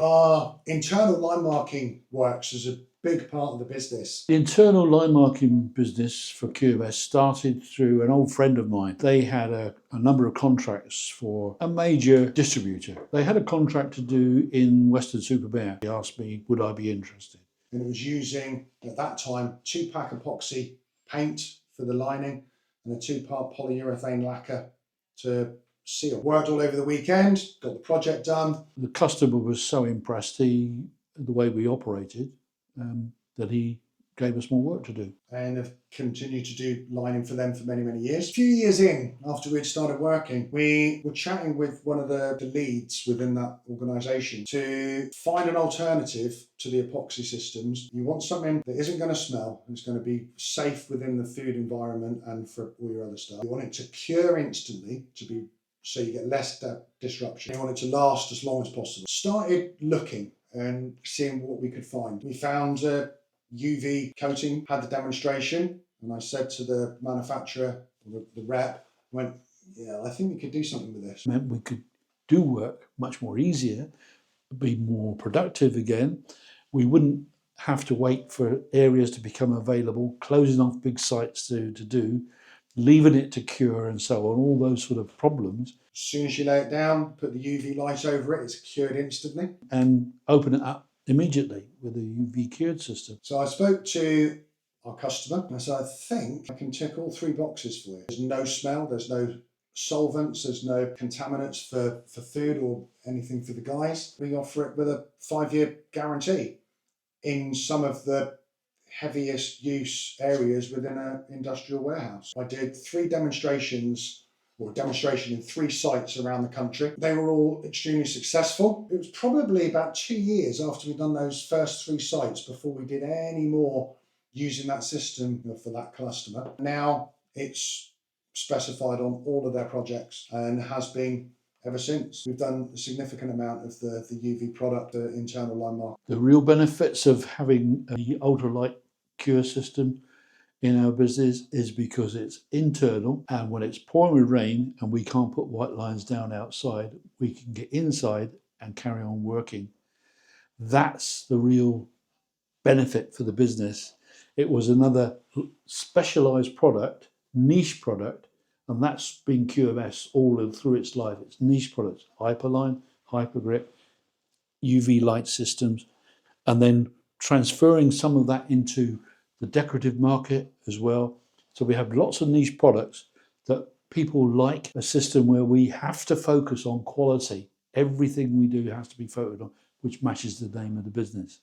Our internal line marking works as a big part of the business. The internal line marking business for QMS started through an old friend of mine. They had a number of contracts for a major distributor. They had a contract to do in Weston-super-Mare. He asked me, would I be interested? And it was using, at that time, 2-pack epoxy paint for the lining and a 2-part polyurethane lacquer to seal. Worked all over the weekend, got the project done. The customer was so impressed the way we operated that he gave us more work to do. And have continued to do lining for them for many, many years. A few years in, after we'd started working, we were chatting with one of the leads within that organisation to find an alternative to the epoxy systems. You want something that isn't going to smell, it's going to be safe within the food environment and for all your other stuff. You want it to cure instantly, so you get less disruption. You want it to last as long as possible. Started looking and seeing what we could find. We found UV coating, had the demonstration, and I said to the manufacturer, the rep, went, yeah, I think we could do something with this. It meant we could do work much more easier, be more productive again. We wouldn't have to wait for areas to become available, closing off big sites to do, leaving it to cure and so on, all those sort of problems. As soon as you lay it down, put the UV light over it, it's cured instantly. And open it up immediately with a UV cured system. So I spoke to our customer and I said, I think I can tick all 3 boxes for you. There's no smell, there's no solvents, there's no contaminants for food or anything for the guys. We offer it with a 5-year guarantee in some of the heaviest use areas within an industrial warehouse. I did 3 demonstrations, or a demonstration in 3 sites around the country. They were all extremely successful. It was probably about 2 years after we'd done those first 3 sites before we did any more using that system for that customer. Now it's specified on all of their projects and has been ever since. We've done a significant amount of the UV product, the internal line mark. The real benefits of having the ultralight cure system in our business is because it's internal, and when it's pouring with rain and we can't put white lines down outside, we can get inside and carry on working. That's the real benefit for the business. It was another specialised product, niche product, and that's been QMS all through its life. It's niche products, Hyperline, Hypergrip, UV light systems, and then transferring some of that into the decorative market as well. So we have lots of niche products that people like, a system where we have to focus on quality. Everything we do has to be focused on, which matches the name of the business.